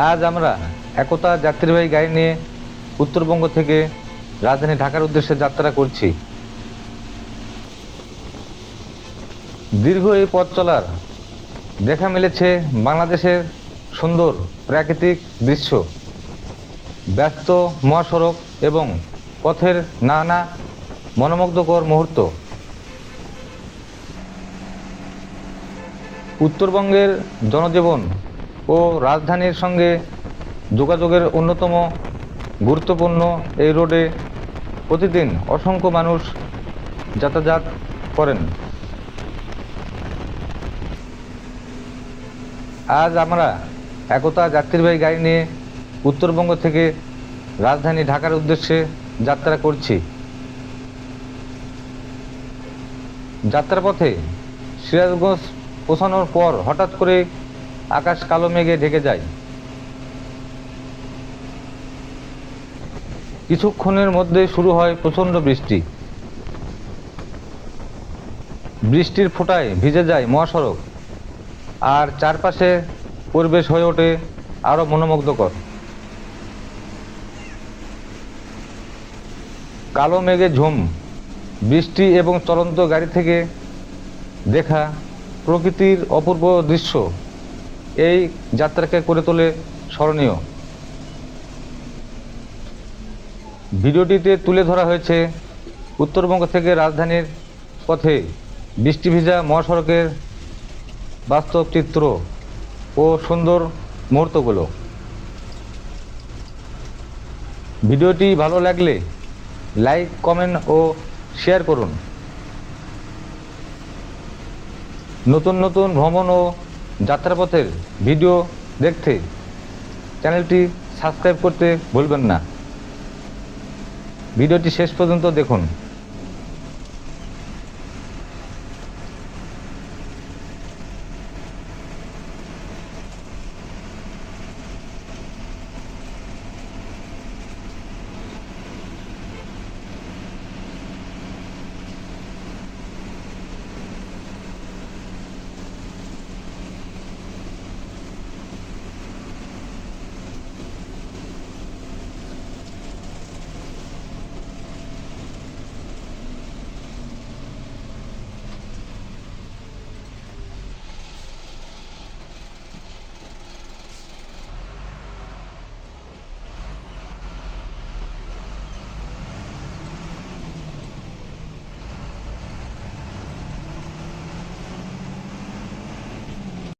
আজ আমরা একতা যাত্রীবাহী গাড়ি নিয়ে উত্তরবঙ্গ থেকে রাজধানী ঢাকার উদ্দেশ্যে যাত্রা করছি। দীর্ঘ এই পথ চলার দেখা মিলেছে বাংলাদেশের সুন্দর প্রাকৃতিক দৃশ্য, ব্যস্ত মহাসড়ক এবং পথের নানা মনোমুগ্ধকর মুহূর্ত। উত্তরবঙ্গের জনজীবন ও রাজধানীর সঙ্গে যোগাযোগের অন্যতম গুরুত্বপূর্ণ এই রোডে প্রতিদিন অসংখ্য মানুষ যাতায়াত করেন। আজ আমরা একতা যাত্রীবাহী গাড়ি নিয়ে উত্তরবঙ্গ থেকে রাজধানী ঢাকার উদ্দেশ্যে যাত্রা করছি। যাত্রাপথে সিরাজগঞ্জ পৌঁছানোর পর হঠাৎ করে আকাশ কালো মেঘে ঢেকে যায়। কিছুক্ষণের মধ্যে শুরু হয় প্রচণ্ড বৃষ্টি। বৃষ্টির ফোঁটায় ভিজে যায় মহাসড়ক, আর চারপাশে পরিবেশ হয়ে ওঠে আরও মনোমুগ্ধকর। কালো মেঘে ঝুম, বৃষ্টি এবং চলন্ত গাড়ি থেকে দেখা প্রকৃতির অপূর্ব দৃশ্য এই যাত্রাকে করে তোলে স্মরণীয়। ভিডিওটিতে তুলে ধরা হয়েছে উত্তরবঙ্গ থেকে রাজধানীর পথে বৃষ্টি ভিজা মহাসড়কের বাস্তব চিত্র ও সুন্দর মুহূর্তগুলো। ভিডিওটি ভালো লাগলে লাইক, কমেন্ট ও শেয়ার করুন। নতুন নতুন ভ্রমণ ও যাত্রাপথের ভিডিও দেখতে চ্যানেলটি সাবস্ক্রাইব করতে ভুলবেন না। ভিডিওটি শেষ পর্যন্ত দেখুন।